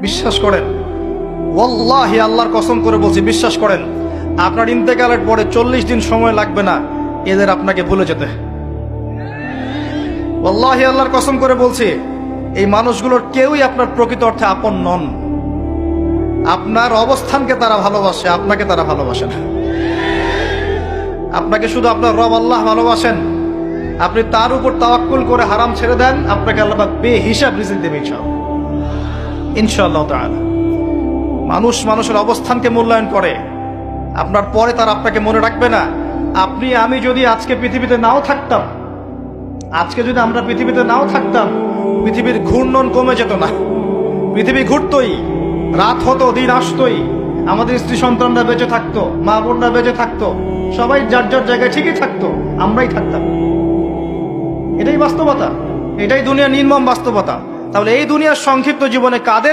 বিশ্বাস করেন, ওয়াল্লাহি আল্লাহর কসম করে বলছি, বিশ্বাস করেন, আপনার ইন্তেকালের পরে 40 দিন সময় লাগবে না এদের আপনাকে ভুলে যেতে। ওয়াল্লাহি আল্লাহর কসম করে বলছি, এই মানুষগুলোর কেউই আপনার প্রকৃত অর্থে আপন নন। আপনার অবস্থানকে তারা ভালোবাসে, আপনাকে তারা ভালোবাসে না। আপনাকে শুধু আপনার রব আল্লাহ ভালোবাসেন। আপনি তার উপর তাওয়াক্কুল করে হারাম ছেড়ে দেন, আপনাকে আল্লাহ পাক বেহিসাব রিজিক দেবে ইনশাআল্লাহ তাআলা। মানুষ মানুষের অবস্থানকে মূল্যায়ন করে, আপনার পরে তার আপনাকে মনে রাখবে না। আপনি আমি যদি আজকে পৃথিবীতে নাও থাকতাম, আজকে যদি আমরা পৃথিবীতে নাও থাকতাম, পৃথিবীর ঘূর্ণন কমে যেত না। পৃথিবী ঘুরতই, রাত হতো, দিন আসতোই, আমাদের স্ত্রী সন্তানরা বেঁচে থাকতো, মা বোনরা বেঁচে থাকতো, সবাই যার যার জায়গায় ঠিকই থাকতো, আমরাই থাকতাম। এটাই বাস্তবতা, এটাই দুনিয়ার নির্মম বাস্তবতা। তাহলে এই দুনিয়ার সংক্ষিপ্ত জীবনে কাদের